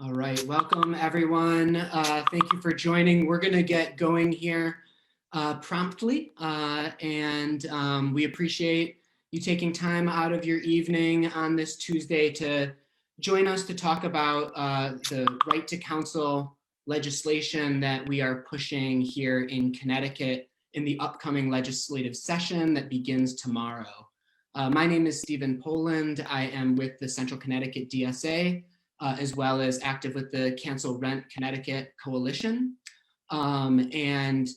All right, welcome everyone. Thank you for joining. We're going to get going here promptly, and we appreciate you taking time out of your evening on this Tuesday to join us to talk about the Right to Counsel legislation that we are pushing here in Connecticut in the upcoming legislative session that begins tomorrow. My name is Stephen Poland. I am with the Central Connecticut DSA, as well as active with the Cancel Rent Connecticut Coalition. And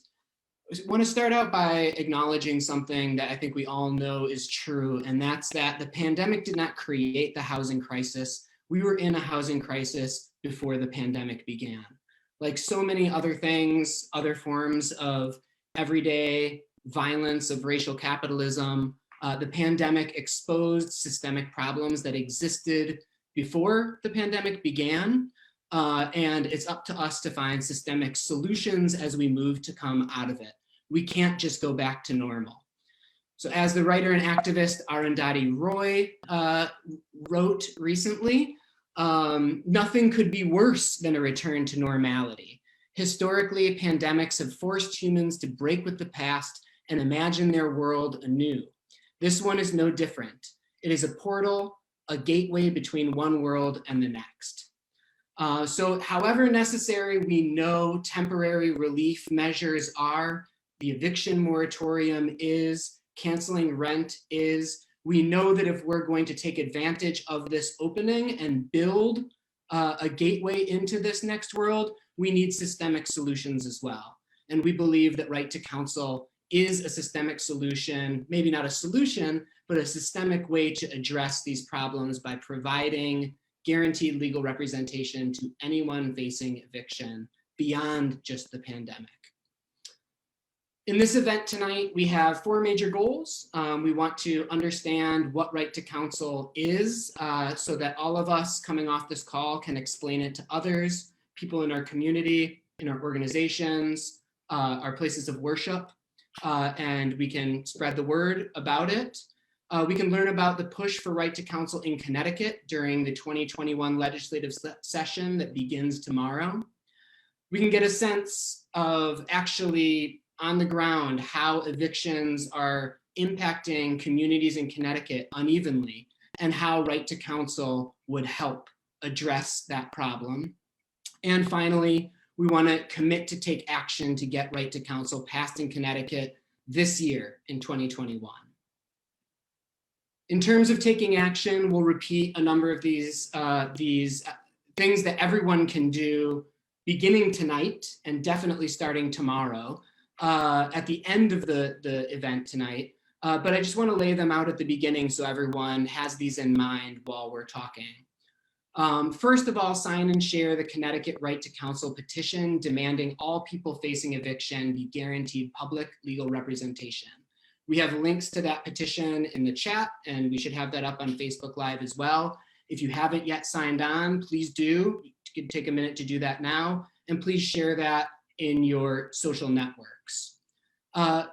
I want to start out by acknowledging something that I think we all know is true, and that's that the pandemic did not create the housing crisis. We were in a housing crisis before the pandemic began. Like so many other things, other forms of everyday violence, of racial capitalism, the pandemic exposed systemic problems that existed before the pandemic began, and it's up to us to find systemic solutions as we move to come out of it. We can't just go back to normal. So as the writer and activist Arundhati Roy wrote recently, nothing could be worse than a return to normality. Historically, pandemics have forced humans to break with the past and imagine their world anew. This one is no different. It is a portal, a gateway between one world and the next. So however necessary we know temporary relief measures are, the eviction moratorium is, canceling rent is, we know that if we're going to take advantage of this opening and build a gateway into this next world, we need systemic solutions as well. And we believe that Right to Counsel is a systemic solution, maybe not a solution, but a systemic way to address these problems by providing guaranteed legal representation to anyone facing eviction beyond just the pandemic. In this event tonight, we have 4 major goals. We want to understand what Right to Counsel is so that all of us coming off this call can explain it to others, people in our community, in our organizations, our places of worship, and we can spread the word about it. We can learn about the push for Right to Counsel in Connecticut during the 2021 legislative session that begins tomorrow. We can get a sense of actually on the ground how evictions are impacting communities in Connecticut unevenly and how Right to Counsel would help address that problem. And finally, we want to commit to take action to get Right to Counsel passed in Connecticut this year in 2021. In terms of taking action, we'll repeat a number of these things that everyone can do beginning tonight and definitely starting tomorrow at the end of the event tonight. But I just want to lay them out at the beginning so everyone has these in mind while we're talking. First of all, sign and share the Connecticut Right to Counsel petition demanding all people facing eviction be guaranteed public legal representation. We have links to that petition in the chat, and we should have that up on Facebook Live as well. If you haven't yet signed on, please do. You can take a minute to do that now, and please share that in your social networks.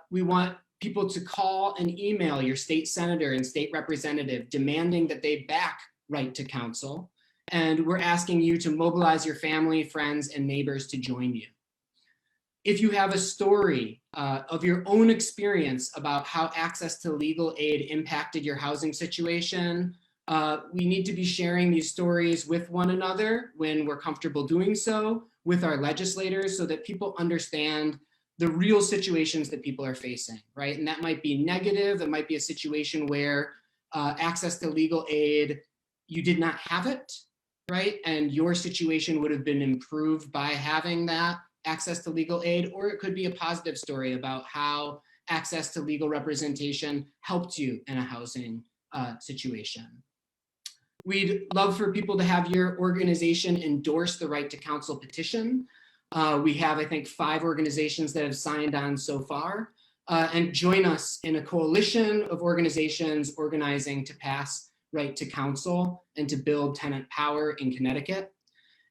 We want people to call and email your state senator and state representative demanding that they back Right to Counsel. And we're asking you to mobilize your family, friends, and neighbors to join you. If you have a story of your own experience about how access to legal aid impacted your housing situation, we need to be sharing these stories with one another when we're comfortable doing so, with our legislators, so that people understand the real situations that people are facing, right? And that might be negative. It might be a situation where access to legal aid, you did not have it, right? And your situation would have been improved by having that access to legal aid, or it could be a positive story about how access to legal representation helped you in a housing situation. We'd love for people to have your organization endorse the Right to Counsel petition. We have, I think, 5 organizations that have signed on so far, and join us in a coalition of organizations organizing to pass Right to Counsel and to build tenant power in Connecticut.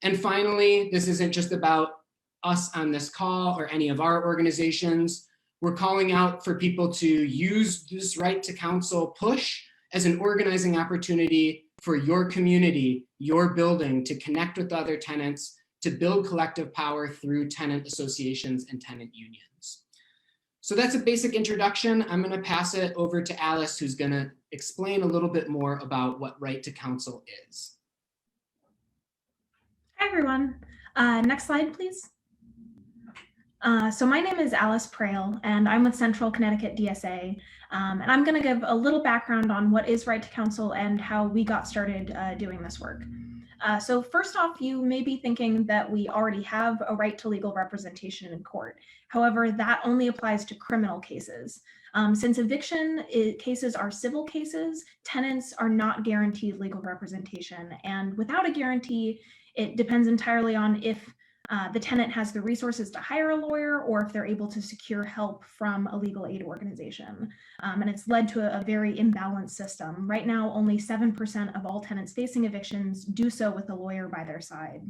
And finally, this isn't just about us on this call or any of our organizations. We're calling out for people to use this Right to Counsel push as an organizing opportunity for your community, your building to connect with other tenants, to build collective power through tenant associations and tenant unions. So that's a basic introduction. I'm going to pass it over to Alice, who's going to explain a little bit more about what Right to Counsel is. Hi, everyone. Next slide, please. So my name is Alice Prale, and I'm with Central Connecticut DSA. And I'm going to give a little background on what is Right to Counsel and how we got started doing this work. So first off, you may be thinking that we already have a right to legal representation in court. However, that only applies to criminal cases. Since eviction cases are civil cases, tenants are not guaranteed legal representation. And without a guarantee, it depends entirely on if the tenant has the resources to hire a lawyer or if they're able to secure help from a legal aid organization. And it's led to a very imbalanced system. Right now, only 7% of all tenants facing evictions do so with a lawyer by their side.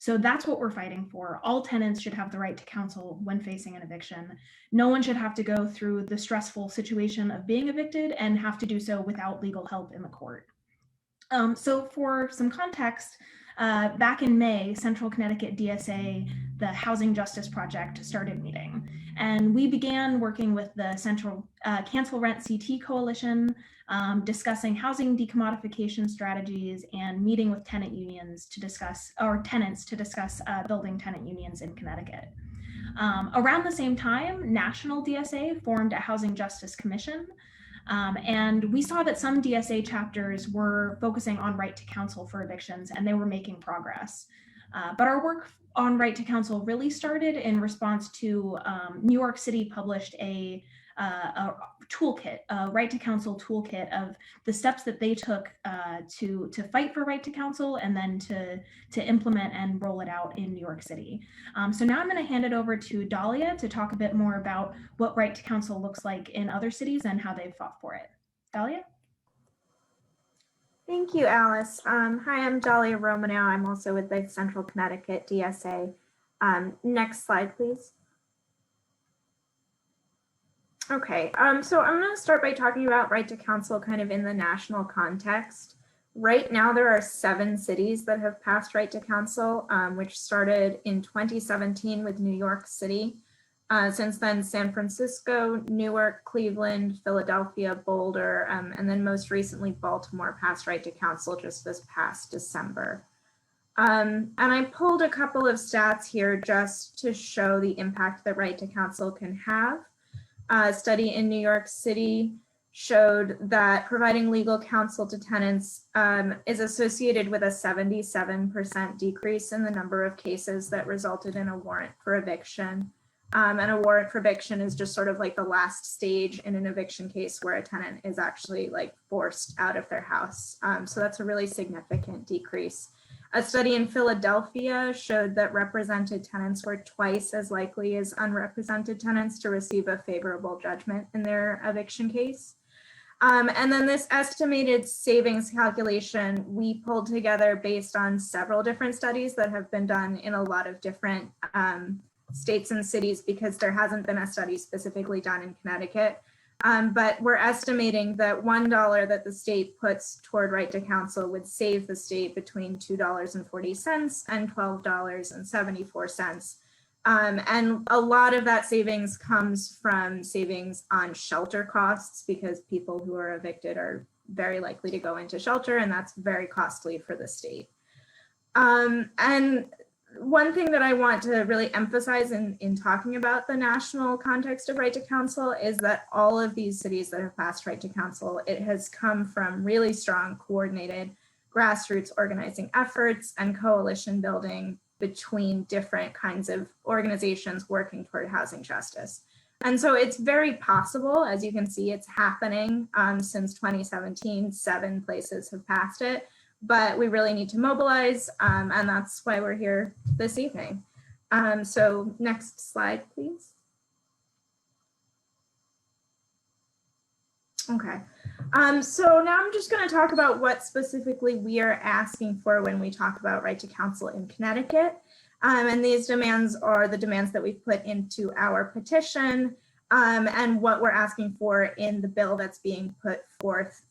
So that's what we're fighting for. All tenants should have the right to counsel when facing an eviction. No one should have to go through the stressful situation of being evicted and have to do so without legal help in the court. So for some context, back in May, Central Connecticut DSA, the Housing Justice Project, started meeting. And we began working with the Central Cancel Rent CT Coalition, discussing housing decommodification strategies and meeting with tenant unions to discuss, or tenants to discuss building tenant unions in Connecticut. Around the same time, National DSA formed a Housing Justice Commission. And we saw that some DSA chapters were focusing on right to counsel for evictions, and they were making progress. But our work on right to counsel really started in response to New York City published a toolkit, a right to counsel toolkit of the steps that they took to fight for right to counsel and then to implement and roll it out in New York City. So now I'm going to hand it over to Dahlia to talk a bit more about what right to counsel looks like in other cities and how they've fought for it. Dahlia? Thank you, Alice. Hi, I'm Dahlia Romanow. I'm also with the Central Connecticut DSA. Next slide, please. Okay, so I'm going to start by talking about right to counsel kind of in the national context. Right now, there are 7 cities that have passed right to counsel, which started in 2017 with New York City. Since then, San Francisco, Newark, Cleveland, Philadelphia, Boulder, and then most recently, Baltimore passed right to counsel just this past December. And I pulled a couple of stats here just to show the impact that right to counsel can have. A study in New York City showed that providing legal counsel to tenants is associated with a 77% decrease in the number of cases that resulted in a warrant for eviction. And a warrant for eviction is just sort of like the last stage in an eviction case where a tenant is actually like forced out of their house. So that's a really significant decrease. A study in Philadelphia showed that represented tenants were twice as likely as unrepresented tenants to receive a favorable judgment in their eviction case. And then this estimated savings calculation we pulled together based on several different studies that have been done in a lot of different states and cities because there hasn't been a study specifically done in Connecticut. But we're estimating that $1 that the state puts toward right to counsel would save the state between $2.40 and $12.74. And a lot of that savings comes from savings on shelter costs because people who are evicted are very likely to go into shelter, and that's very costly for the state. And one thing that I want to really emphasize in talking about the national context of right to counsel is that all of these cities that have passed right to counsel, it has come from really strong coordinated grassroots organizing efforts and coalition building between different kinds of organizations working toward housing justice. And so it's very possible, as you can see, it's happening since 2017, 7 places have passed it. But we really need to mobilize, and that's why we're here this evening. So next slide, please. Okay, so now I'm just going to talk about what specifically we are asking for when we talk about right to counsel in Connecticut. And these demands are the demands that we've put into our petition. and what we're asking for in the bill that's being put forth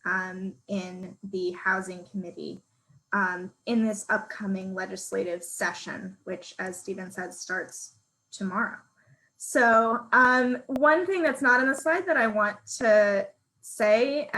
in the Housing Committee in this upcoming legislative session, which, as Stephen said, starts tomorrow. So one thing that's not in the slide that I want to say,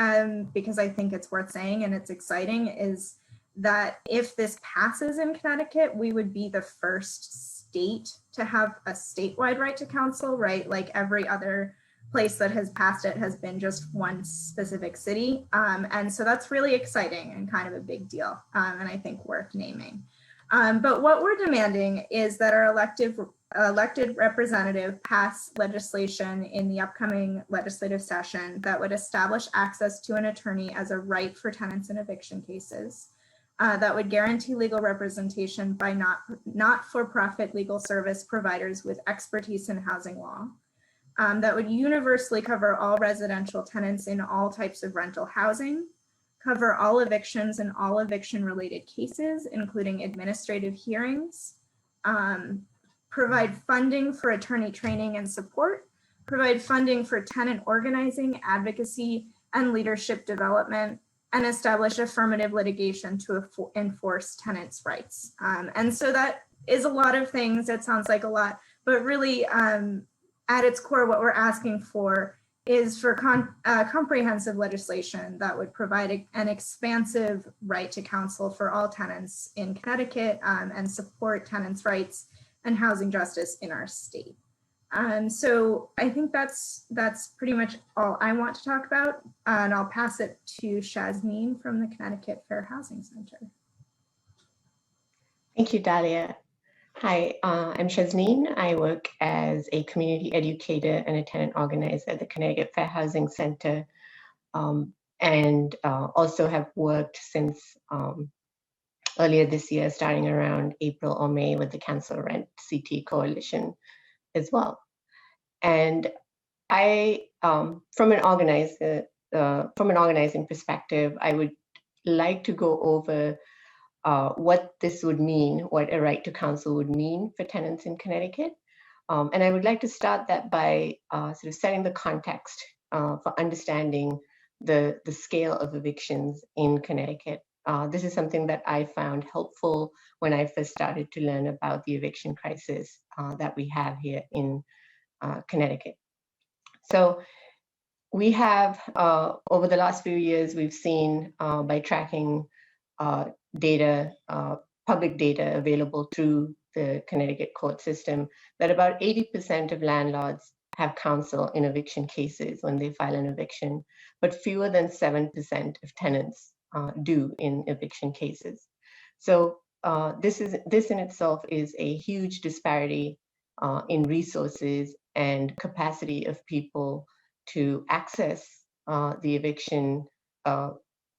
because I think it's worth saying and it's exciting, is that if this passes in Connecticut, we would be the first state to have a statewide right to counsel, right? Like every other place that has passed it has been just one specific city. And so that's really exciting and kind of a big deal, and I think worth naming. But what we're demanding is that our elected representative pass legislation in the upcoming legislative session that would establish access to an attorney as a right for tenants in eviction cases, that would guarantee legal representation by not-for-profit legal service providers with expertise in housing law, that would universally cover all residential tenants in all types of rental housing, cover all evictions and all eviction-related cases, including administrative hearings, provide funding for attorney training and support, provide funding for tenant organizing, advocacy, and leadership development, and establish affirmative litigation to enforce tenants' rights. And so that is a lot of things. It sounds like a lot, but really at its core, what we're asking for is for comprehensive legislation that would provide an expansive right to counsel for all tenants in Connecticut and support tenants' rights and housing justice in our state. So I think that's pretty much all I want to talk about, and I'll pass it to Shazneen from the Connecticut Fair Housing Center. Thank you, Dahlia. Hi, I'm Shazneen. I work as a community educator and a tenant organizer at the Connecticut Fair Housing Center, and also have worked since earlier this year, starting around April or May, with the Cancel Rent CT Coalition as well. And I, from an organizing perspective, I would like to go over what this would mean, what a right to counsel would mean for tenants in Connecticut. And I would like to start that by sort of setting the context for understanding the scale of evictions in Connecticut. This is something that I found helpful when I first started to learn about the eviction crisis that we have here in Connecticut. So we have, over the last few years, we've seen by tracking data, public data available through the Connecticut court system, that about 80% of landlords have counsel in eviction cases when they file an eviction, but fewer than 7% of tenants do in eviction cases. So this in itself is a huge disparity in resources and capacity of people to access the eviction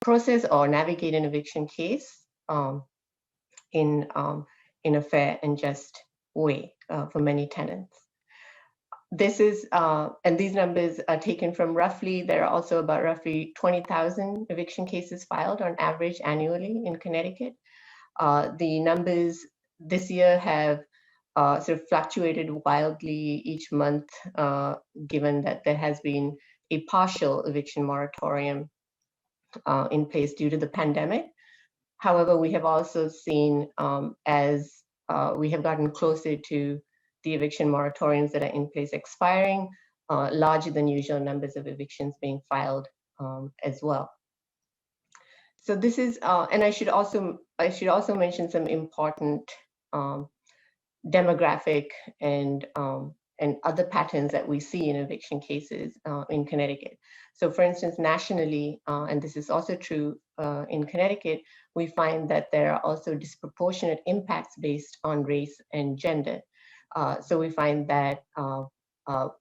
process or navigate an eviction case in a fair and just way for many tenants. This is, and these numbers are taken from there are also about roughly 20,000 eviction cases filed on average annually in Connecticut. The numbers this year have sort of fluctuated wildly each month, given that there has been a partial eviction moratorium in place due to the pandemic. However, we have also seen, as we have gotten closer to the eviction moratoriums that are in place expiring, larger than usual numbers of evictions being filed as well. So this is, and I should also mention some important demographic and other patterns that we see in eviction cases in Connecticut. So for instance, nationally, and this is also true in Connecticut, we find that there are also disproportionate impacts based on race and gender. So we find that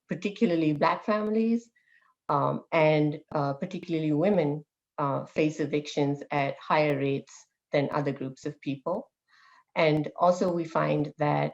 particularly Black families and particularly women face evictions at higher rates than other groups of people. And also we find that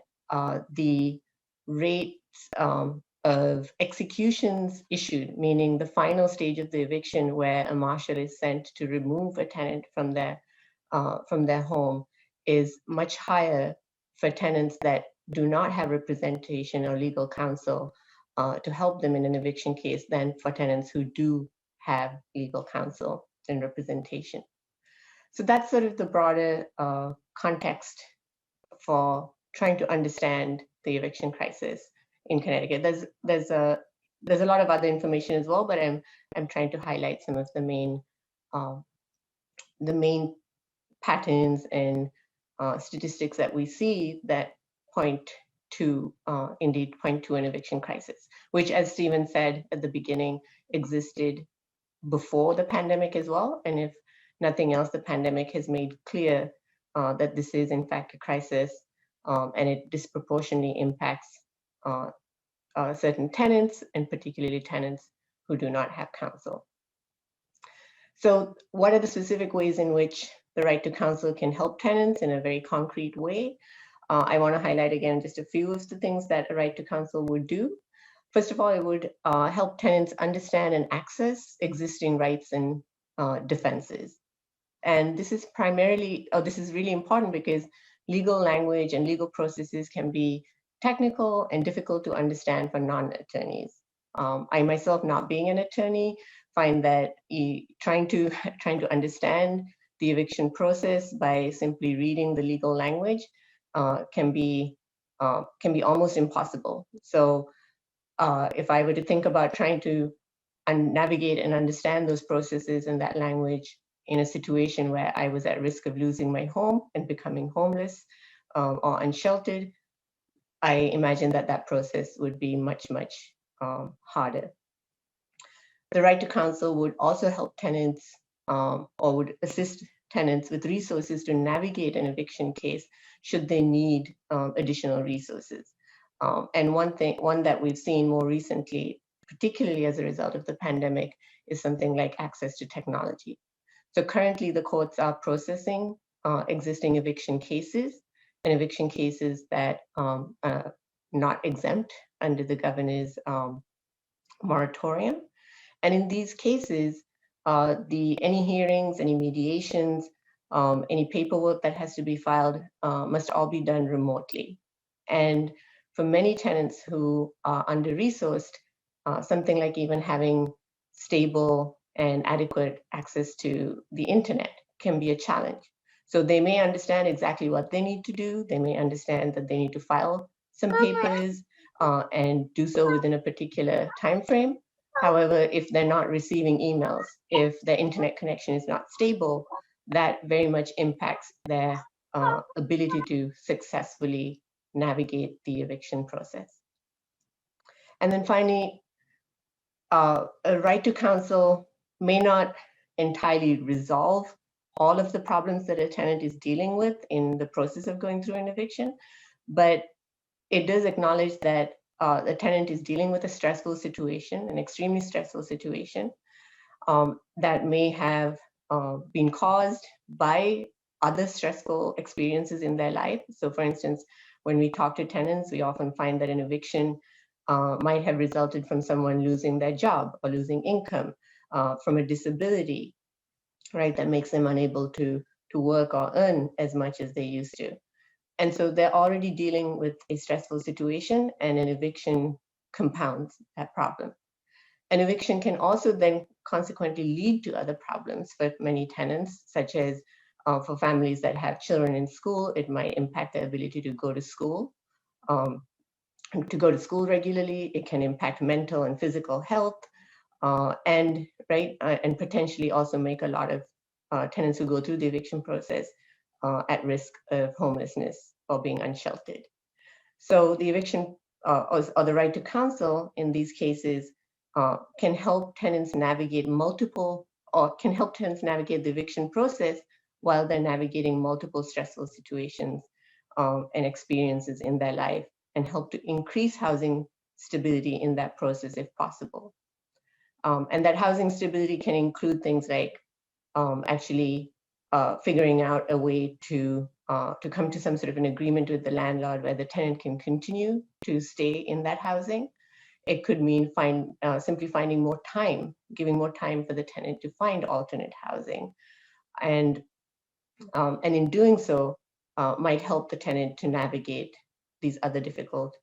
the rates of executions issued, meaning the final stage of the eviction where a marshal is sent to remove a tenant from their home, is much higher for tenants that do not have representation or legal counsel to help them in an eviction case than for tenants who do have legal counsel and representation. So that's sort of the broader context for trying to understand the eviction crisis in Connecticut. There's a lot of other information as well, but I'm trying to highlight some of the main patterns and statistics that we see that point to an eviction crisis, which, as Stephen said at the beginning, existed before the pandemic as well. And if nothing else, the pandemic has made clear that this is in fact a crisis, and it disproportionately impacts certain tenants, and particularly tenants who do not have counsel. So what are the specific ways in which the right to counsel can help tenants in a very concrete way? I want to highlight again just a few of the things that a right to counsel would do. First of all, it would help tenants understand and access existing rights and defenses. And this is really important because legal language and legal processes can be technical and difficult to understand for non-attorneys. I myself, not being an attorney, find that trying to understand the eviction process by simply reading the legal language can be almost impossible. So if I were to think about trying to navigate and understand those processes and that language in a situation where I was at risk of losing my home and becoming homeless or unsheltered, I imagine that process would be much harder. The right to counsel would also help tenants or would assist tenants with resources to navigate an eviction case should they need additional resources. And one that we've seen more recently, particularly as a result of the pandemic, is something like access to technology. So currently the courts are processing existing eviction cases, and eviction cases that are not exempt under the governor's moratorium. And in these cases, any hearings, any mediations, any paperwork that has to be filed must all be done remotely. And for many tenants who are under-resourced, something like even having stable and adequate access to the internet can be a challenge. So they may understand exactly what they need to do. They may understand that they need to file some papers and do so within a particular time frame. However, if they're not receiving emails, if their internet connection is not stable, that very much impacts their ability to successfully navigate the eviction process. And then finally, a right to counsel may not entirely resolve all of the problems that a tenant is dealing with in the process of going through an eviction, but it does acknowledge that the tenant is dealing with a stressful situation, an extremely stressful situation that may have been caused by other stressful experiences in their life. So for instance, when we talk to tenants, we often find that an eviction might have resulted from someone losing their job or losing income, from a disability, right, that makes them unable to work or earn as much as they used to. And so they're already dealing with a stressful situation, and an eviction compounds that problem. An eviction can also then consequently lead to other problems for many tenants, such as for families that have children in school, it might impact their ability to go to school. Regularly, it can impact mental and physical health, and potentially also make a lot of tenants who go through the eviction process at risk of homelessness or being unsheltered. So the eviction or the right to counsel in these cases can help tenants navigate the eviction process while they're navigating multiple stressful situations and experiences in their life, and help to increase housing stability in that process if possible. And that housing stability can include things like actually figuring out a way to come to some sort of an agreement with the landlord where the tenant can continue to stay in that housing. It could mean simply finding more time, giving more time for the tenant to find alternate housing. And in doing so, might help the tenant to navigate these other difficult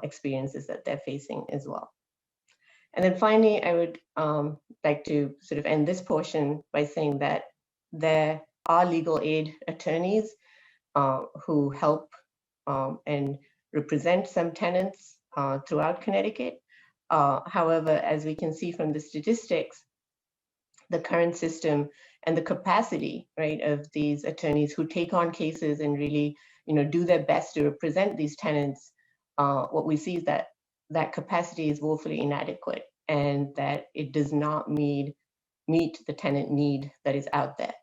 experiences that they're facing as well. And then finally, I would like to sort of end this portion by saying that there are legal aid attorneys who help and represent some tenants throughout Connecticut. However, as we can see from the statistics, the current system and the capacity, right, of these attorneys who take on cases and really, do their best to represent these tenants, what we see is that that capacity is woefully inadequate and that it does not meet the tenant need that is out there.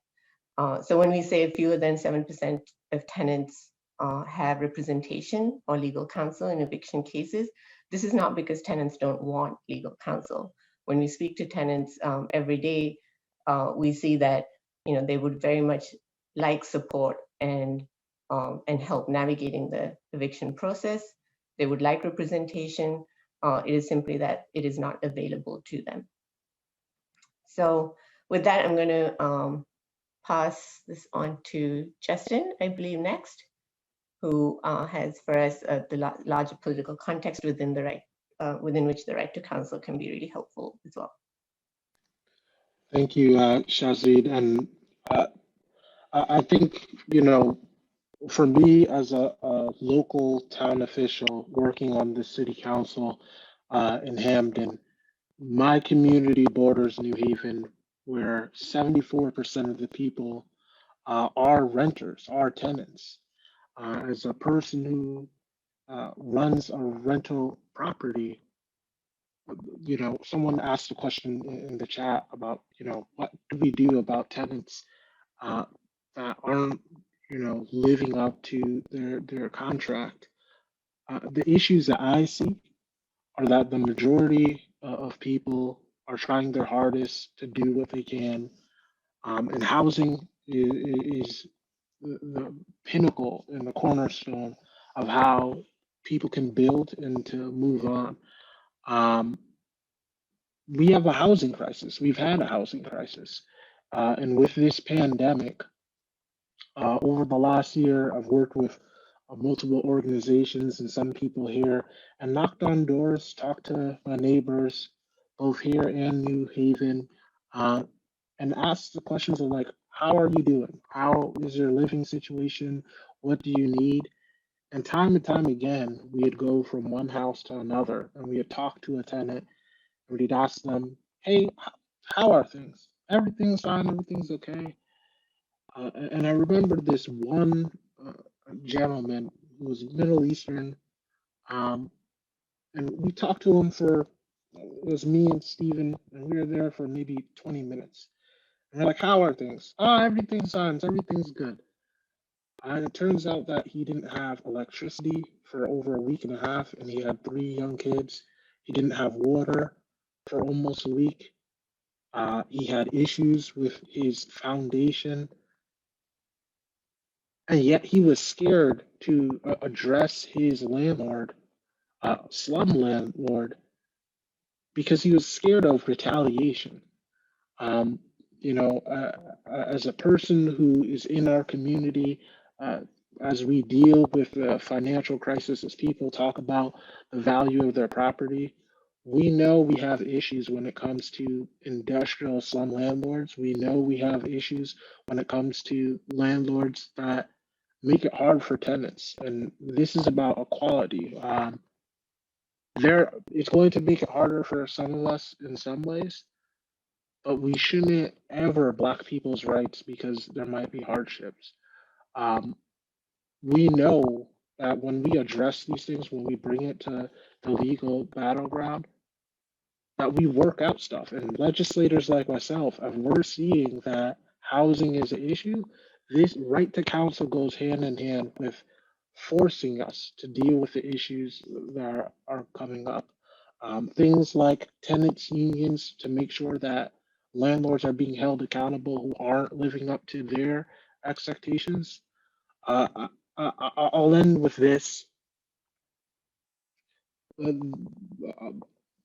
So when we say fewer than 7% of tenants have representation or legal counsel in eviction cases, this is not because tenants don't want legal counsel. When we speak to tenants every day, we see that they would very much like support and help navigating the eviction process. They would like representation. It is simply that it is not available to them. So with that, I'm going to pass this on to Justin, I believe next, who has for us the larger political context within which the right to counsel can be really helpful as well. Thank you, Shazid. And I think, for me as a local town official working on the city council in Hamden, my community borders New Haven, where 74% of the people are renters, are tenants. As a person who runs a rental property, someone asked a question in the chat about, what do we do about tenants that aren't, living up to their contract? The issues that I see are that the majority of people are trying their hardest to do what they can, and housing is the pinnacle and the cornerstone of how people can build and to move on. We have a housing crisis. We've had a housing crisis. And with this pandemic, over the last year, I've worked with multiple organizations and some people here and knocked on doors, talked to my neighbors, both here and New Haven, and asked the questions of like, how are you doing? How is your living situation? What do you need? And time again, we'd go from one house to another and we'd talk to a tenant and we'd ask them, hey, how are things? Everything's fine, everything's okay. And I remember this one gentleman who was Middle Eastern, and we talked to him it was me and Steven, and we were there for maybe 20 minutes. And we're like, how are things? Oh, everything's fine, everything's good. And it turns out that he didn't have electricity for over a week and a half, and he had 3 young kids. He didn't have water for almost a week. He had issues with his foundation. And yet he was scared to address his landlord, slum landlord, because he was scared of retaliation. As a person who is in our community, as we deal with the financial crisis, as people talk about the value of their property, we know we have issues when it comes to industrial slum landlords. We know we have issues when it comes to landlords that make it hard for tenants. And this is about equality. It's going to make it harder for some of us in some ways, but we shouldn't ever block people's rights because there might be hardships. We know that when we address these things, when we bring it to the legal battleground, that we work out stuff. And legislators like myself, if we're seeing that housing is an issue, this right to counsel goes hand in hand with forcing us to deal with the issues that are coming up. Things like tenants unions to make sure that landlords are being held accountable who aren't living up to their expectations. I'll end with this.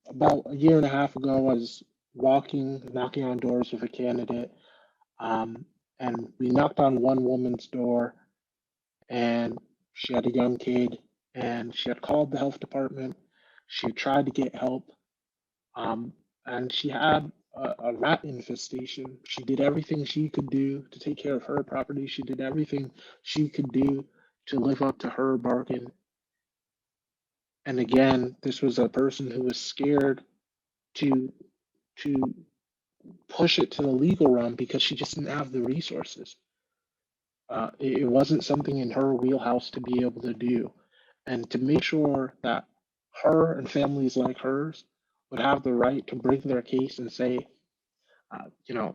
About a year and a half ago, I was knocking on doors with a candidate, and we knocked on one woman's door, and she had a young kid, and she had called the health department. She had tried to get help, and she had a rat infestation. She did everything she could do to take care of her property. She did everything she could do to live up to her bargain. And again, this was a person who was scared to push it to the legal realm because she just didn't have the resources. It wasn't something in her wheelhouse to be able to do. And to make sure that her and families like hers would have the right to bring their case and say,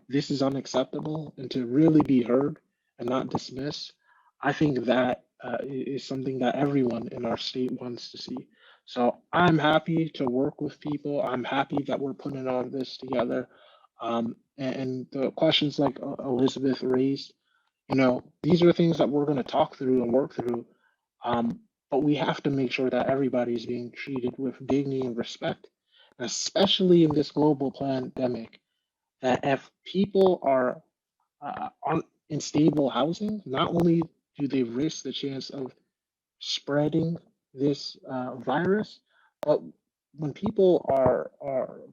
this is unacceptable, and to really be heard and not dismissed, I think that is something that everyone in our state wants to see. So I'm happy to work with people. I'm happy that we're putting on this together. And the questions like Elizabeth raised, these are things that we're going to talk through and work through. But we have to make sure that everybody's being treated with dignity and respect, especially in this global pandemic. That if people are in stable housing, not only do they risk the chance of spreading this virus, but when people are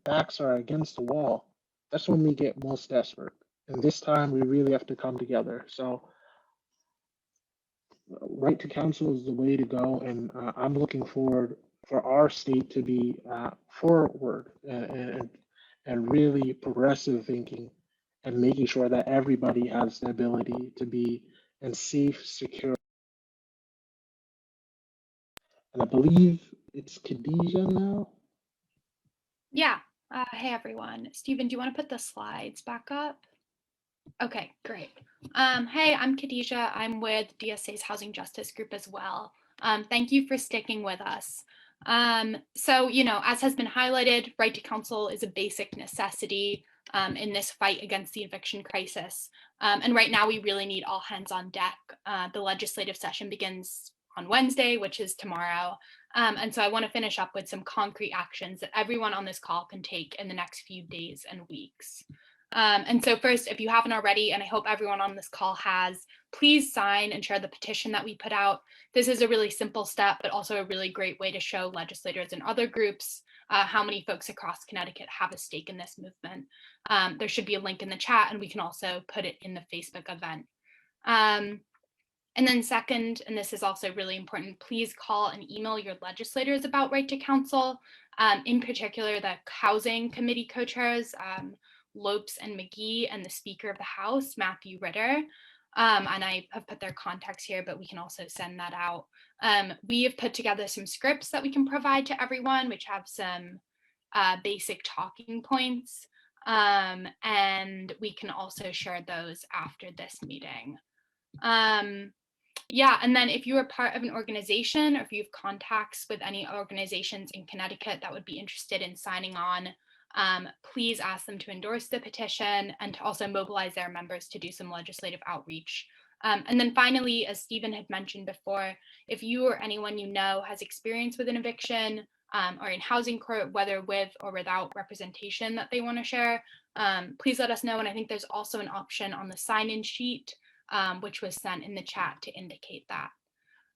backs are against the wall, that's when we get most desperate. And this time we really have to come together. So right to counsel is the way to go, and I'm looking forward for our state to be forward and really progressive thinking and making sure that everybody has the ability to be in safe, secure. And I believe it's Khadijah now. Yeah. Hey, everyone. Stephen, do you want to put the slides back up? Okay, great. Hey, I'm Khadijah. I'm with DSA's Housing Justice Group as well. Thank you for sticking with us. So, as has been highlighted, right to counsel is a basic necessity in this fight against the eviction crisis. And right now, we really need all hands on deck. The legislative session begins on Wednesday, which is tomorrow. And so I want to finish up with some concrete actions that everyone on this call can take in the next few days and weeks. And so first, if you haven't already, and I hope everyone on this call has, please sign and share the petition that we put out. This is a really simple step, but also a really great way to show legislators and other groups how many folks across Connecticut have a stake in this movement. There should be a link in the chat, and we can also put it in the Facebook event. And then second, and this is also really important, please call and email your legislators about right to counsel, in particular the Housing Committee co-chairs, Lopes and McGee, and the Speaker of the House, Matthew Ritter. And I have put their contacts here, but we can also send that out. We have put together some scripts that we can provide to everyone, which have some basic talking points. And we can also share those after this meeting. Yeah, and then if you are part of an organization or if you have contacts with any organizations in Connecticut that would be interested in signing on, please ask them to endorse the petition and to also mobilize their members to do some legislative outreach. And then finally, as Stephen had mentioned before, if you or anyone you know has experience with an eviction or in housing court, whether with or without representation that they want to share, please let us know. And I think there's also an option on the sign-in sheet, which was sent in the chat to indicate that.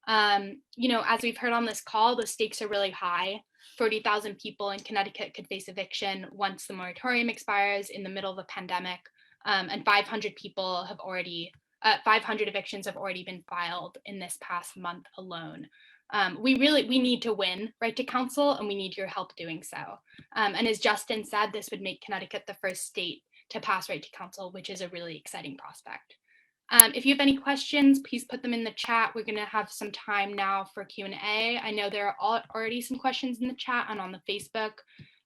As we've heard on this call, the stakes are really high. 40,000 people in Connecticut could face eviction once the moratorium expires in the middle of a pandemic, and 500 evictions have already been filed in this past month alone. We need to win right to counsel, and we need your help doing so. And as Justin said, this would make Connecticut the first state to pass right to counsel, which is a really exciting prospect. If you have any questions, please put them in the chat. We're going to have some time now for Q&A. I know there are already some questions in the chat and on the Facebook.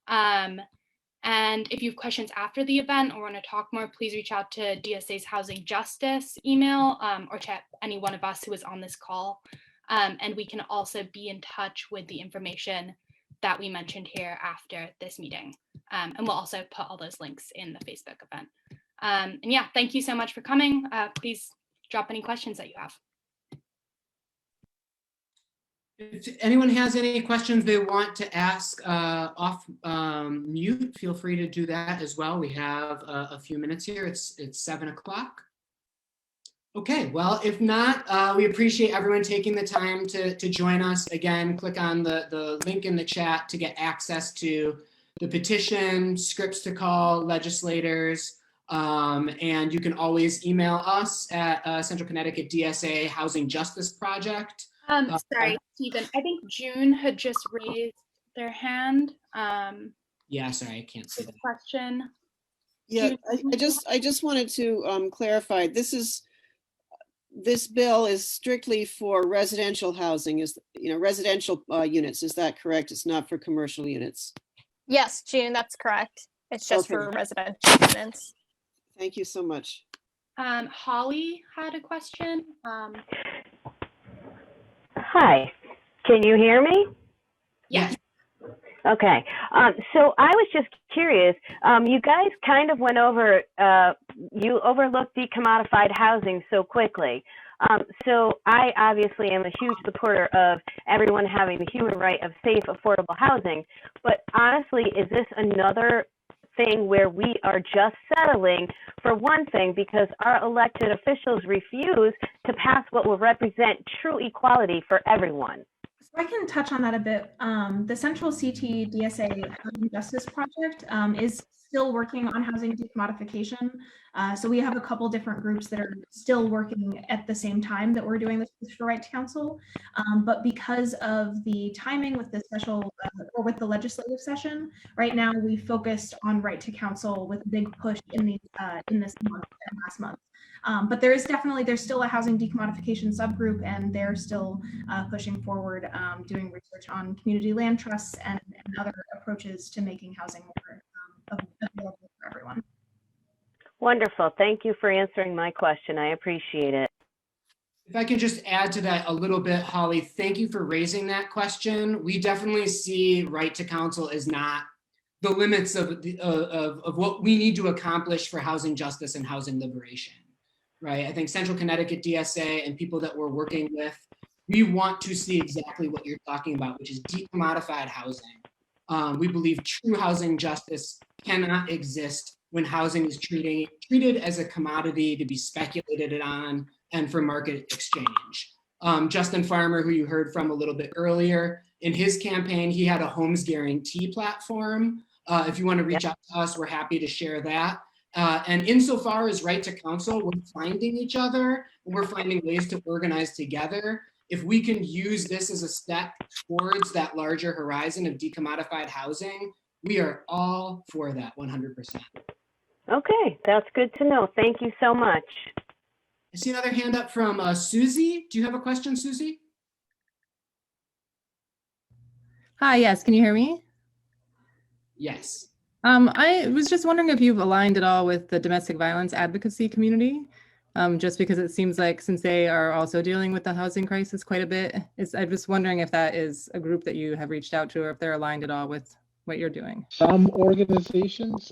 And if you have questions after the event or want to talk more, please reach out to DSA's Housing Justice email or to any one of us who is on this call. And we can also be in touch with the information that we mentioned here after this meeting. And we'll also put all those links in the Facebook event. And yeah, thank you so much for coming. Please drop any questions that you have. If anyone has any questions they want to ask off mute, feel free to do that as well. We have a few minutes here. It's 7 o'clock. Okay, well, if not, we appreciate everyone taking the time to join us. Again, click on the link in the chat to get access to the petition, scripts to call legislators, and you can always email us at Central Connecticut DSA Housing Justice Project. Sorry, Stephen, I think June had just raised their hand. Yeah, sorry, I can't see With a that. question. Yeah, June, I just wanted to clarify, this bill is strictly for residential housing, residential units, is that correct? It's not for commercial units. Yes, June, that's correct. It's just Okay. for residential tenants. Thank you so much. Holly had a question. Hi, can you hear me? Yes. Okay, so I was just curious, you guys kind of went over, you overlooked decommodified housing so quickly. So I obviously am a huge supporter of everyone having the human right of safe, affordable housing, but honestly, is this another thing where we are just settling for one thing because our elected officials refuse to pass what will represent true equality for everyone? So I can touch on that a bit. The Central CT DSA Housing Justice Project is still working on housing decommodification. So we have a couple different groups that are still working at the same time that we're doing this for Right to Counsel. But because of the timing with the special or with the legislative session, right now we focused on Right to Counsel with a big push in this month and last month. But there's still a housing decommodification subgroup, and they're still pushing forward, doing research on community land trusts and other approaches to making housing more available for everyone. Wonderful. Thank you for answering my question. I appreciate it. If I can just add to that a little bit, Holly, thank you for raising that question. We definitely see Right to Counsel as not the limits of what we need to accomplish for housing justice and housing liberation, right? I think Central Connecticut DSA and people that we're working with, we want to see exactly what you're talking about, which is decommodified housing. We believe true housing justice cannot exist when housing is treated as a commodity to be speculated on and for market exchange. Justin Farmer, who you heard from a little bit earlier, in his campaign, he had a homes guarantee platform. If you want to reach out to us, we're happy to share that. And insofar as Right to Counsel, we're finding each other, and we're finding ways to organize together. If we can use this as a step towards that larger horizon of decommodified housing, we are all for that 100%. Okay, that's good to know. Thank you so much. I see another hand up from Susie. Do you have a question, Susie? Hi, yes, can you hear me? Yes. I was just wondering if you've aligned at all with the domestic violence advocacy community, just because it seems like since they are also dealing with the housing crisis quite a bit, I'm just wondering if that is a group that you have reached out to or if they're aligned at all with what you're doing. Some organizations,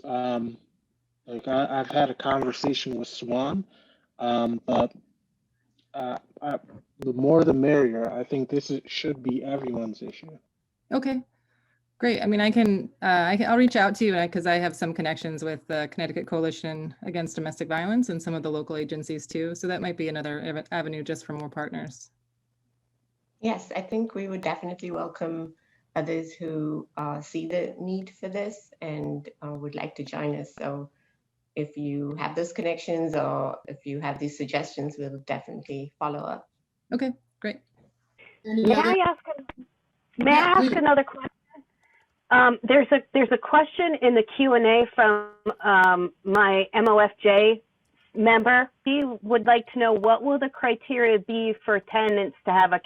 like I've had a conversation with Swan, but the more the merrier. I think should be everyone's issue. Okay, great. I mean, I'll reach out to you because I have some connections with the Connecticut Coalition Against Domestic Violence and some of the local agencies too. So that might be another avenue just for more partners. Yes, I think we would definitely welcome others who see the need for this and would like to join us. So if you have those connections or if you have these suggestions, we'll definitely follow up. Okay, great. May I ask another question? There's a question in the Q&A from my MOFJ member. He would like to know what will the criteria be for tenants to have a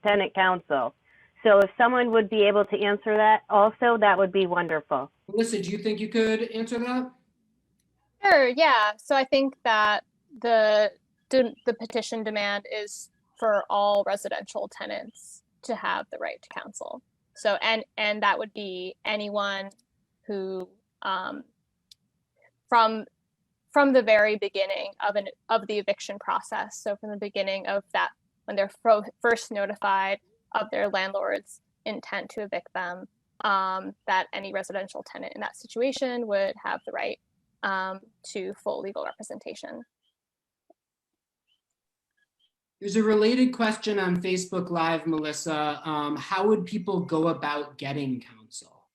tenant council. So if someone would be able to answer that also, that would be wonderful. Melissa, do you think you could answer that? Sure, yeah. So I think that the petition demand is for all residential tenants to have the right to counsel. So and that would be anyone who from the very beginning of the eviction process. So from the beginning of that, when they're first notified of their landlord's intent to evict them, that any residential tenant in that situation would have the right to full legal representation. There's a related question on Facebook Live, Melissa. How would people go about getting counsel?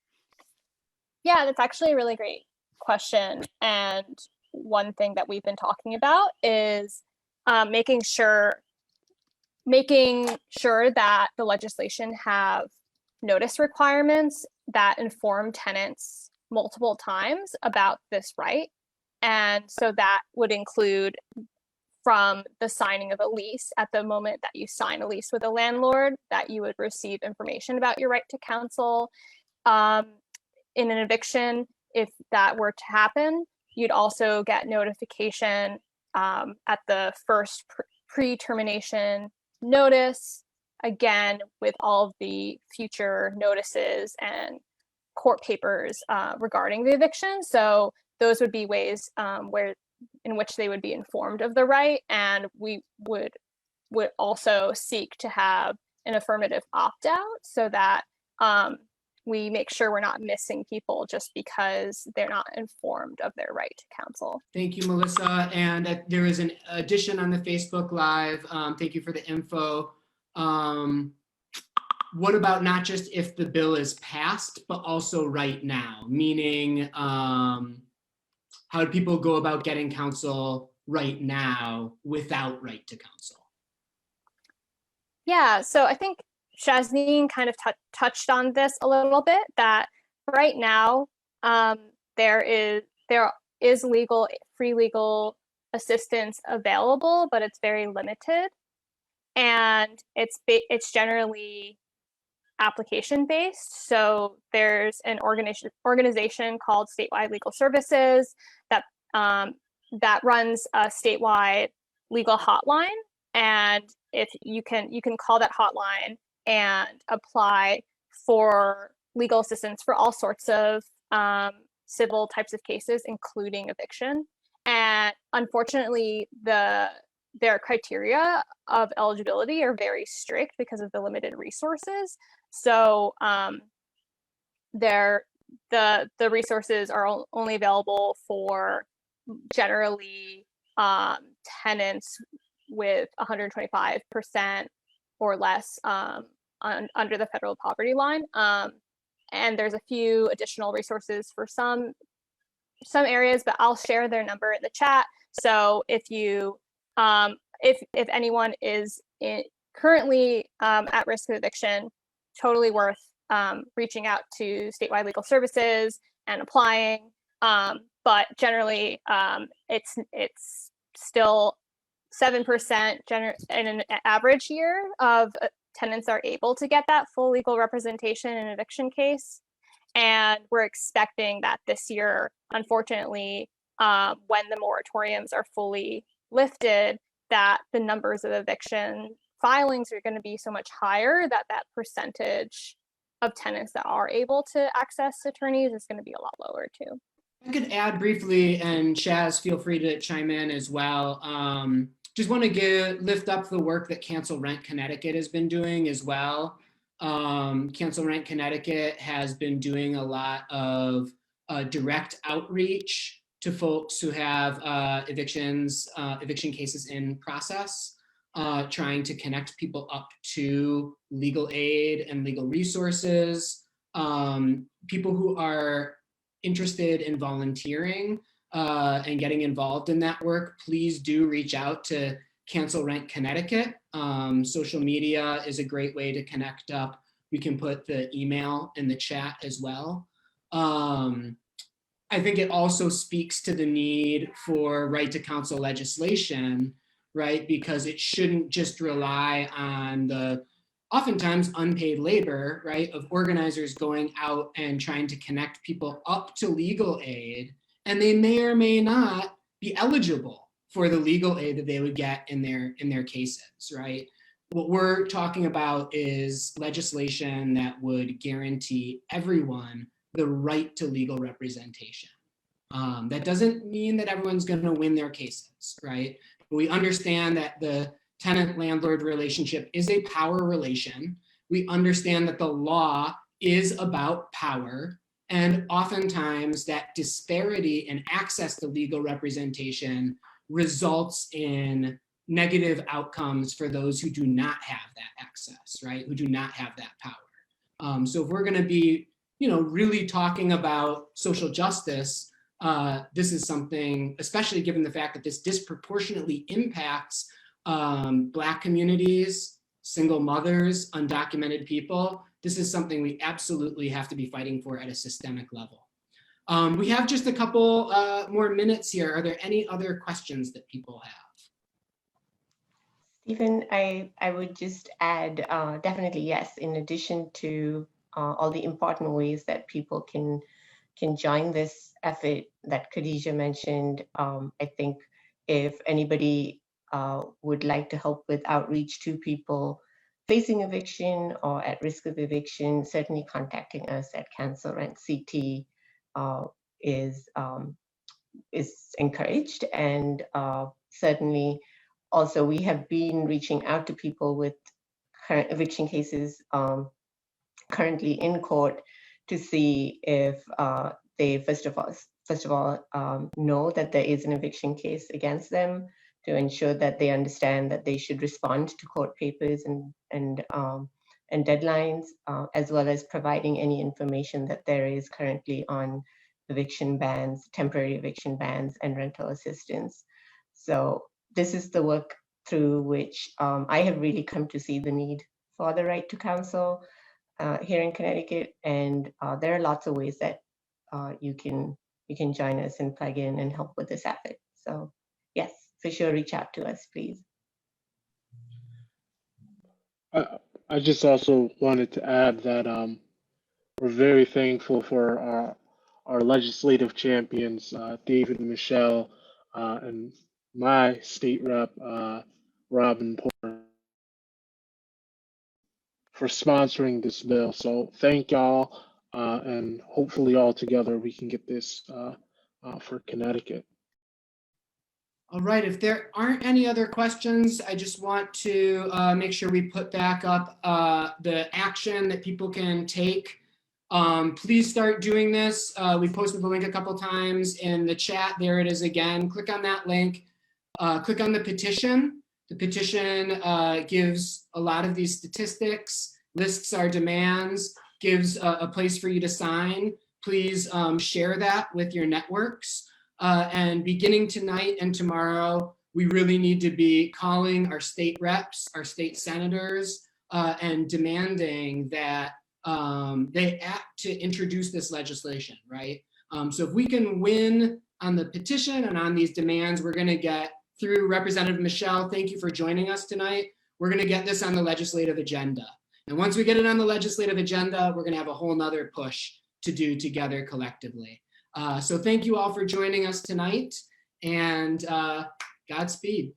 Yeah, that's actually a really great question. And one thing that we've been talking about is making sure that the legislation have notice requirements that inform tenants multiple times about this right. And so that would include from the signing of a lease, at the moment that you sign a lease with a landlord, that you would receive information about your right to counsel. In an eviction, if that were to happen, you'd also get notification at the first pre-termination notice, again, with all of the future notices and court papers regarding the eviction. So those would be ways in which they would be informed of the right, and we would also seek to have an affirmative opt-out so that we make sure we're not missing people just because they're not informed of their right to counsel. Thank you, Melissa. And there is an addition on the Facebook Live. Thank you for the info. What about not just if the bill is passed, but also right now? Meaning, how do people go about getting counsel right now without right to counsel? Yeah, so I think Shazneen kind of touched on this a little bit, that right now there is free legal assistance available, but it's very limited, and it's generally application based. So there's an organization called Statewide Legal Services that runs a statewide legal hotline, and if you can call that hotline and apply for legal assistance for all sorts of civil types of cases, including eviction. And unfortunately, their criteria of eligibility are very strict because of the limited resources. So the resources are only available for generally tenants with 125% or less under the federal poverty line. And there's a few additional resources for some areas, but I'll share their number in the chat. So if you if anyone is currently at risk of eviction, totally worth reaching out to Statewide Legal Services and applying. But generally, it's still 7% in an average year of tenants are able to get that full legal representation in an eviction case. And we're expecting that this year, unfortunately, when the moratoriums are fully lifted, that the numbers of eviction filings are going to be so much higher that that percentage of tenants that are able to access attorneys is going to be a lot lower too. I could add briefly, and Shaz, feel free to chime in as well. Just want to lift up the work that Cancel Rent Connecticut has been doing as well. Cancel Rent Connecticut has been doing a lot of direct outreach to folks who have eviction cases in process, trying to connect people up to legal aid and legal resources. People who are interested in volunteering and getting involved in that work, please do reach out to Cancel Rent Connecticut. Social media is a great way to connect up. We can put the email in the chat as well. I think it also speaks to the need for right to counsel legislation, right? Because it shouldn't just rely on the oftentimes unpaid labor, right, of organizers going out and trying to connect people up to legal aid, and they may or may not be eligible for the legal aid that they would get in their cases, right? What we're talking about is legislation that would guarantee everyone the right to legal representation. That doesn't mean that everyone's going to win their cases, right? But we understand that the tenant-landlord relationship is a power relation. We understand that the law is about power, and oftentimes that disparity in access to legal representation results in negative outcomes for those who do not have that access, right? Who do not have that power. So if we're going to be, really talking about social justice, this is something, especially given the fact that this disproportionately impacts Black communities, single mothers, undocumented people. This is something we absolutely have to be fighting for at a systemic level. We have just a couple more minutes here. Are there any other questions that people have? Stephen, I would just add, definitely yes, in addition to all the important ways that people can join this effort that Khadija mentioned, I think if anybody would like to help with outreach to people facing eviction or at risk of eviction, certainly contacting us at Cancel Rent CT is encouraged. And certainly also we have been reaching out to people with current eviction cases currently in court to see if they first of all know that there is an eviction case against them, to ensure that they understand that they should respond to court papers and deadlines, as well as providing any information that there is currently on eviction bans, temporary eviction bans, and rental assistance. So this is the work through which I have really come to see the need for the right to counsel here in Connecticut, and there are lots of ways that you can join us and plug in and help with this effort. So yes, for sure, reach out to us, please. I just also wanted to add that we're very thankful for our legislative champions, David and Michelle, and my state rep, Robin Porter, for sponsoring this bill. So thank y'all, and hopefully all together we can get this for Connecticut. All right, if there aren't any other questions, I just want to make sure we put back up the action that people can take. Please start doing this. We posted the link a couple times in the chat. There it is again. Click on that link. Click on the petition. The petition gives a lot of these statistics, lists our demands, gives a place for you to sign. Please share that with your networks. And beginning tonight and tomorrow, we really need to be calling our state reps, our state senators, and demanding that they act to introduce this legislation, right? So if we can win on the petition and on these demands, we're gonna get through Representative Michelle. Thank you for joining us tonight. We're gonna get this on the legislative agenda. And once we get it on the legislative agenda, we're gonna have a whole nother push to do together collectively. So thank you all for joining us tonight, and Godspeed.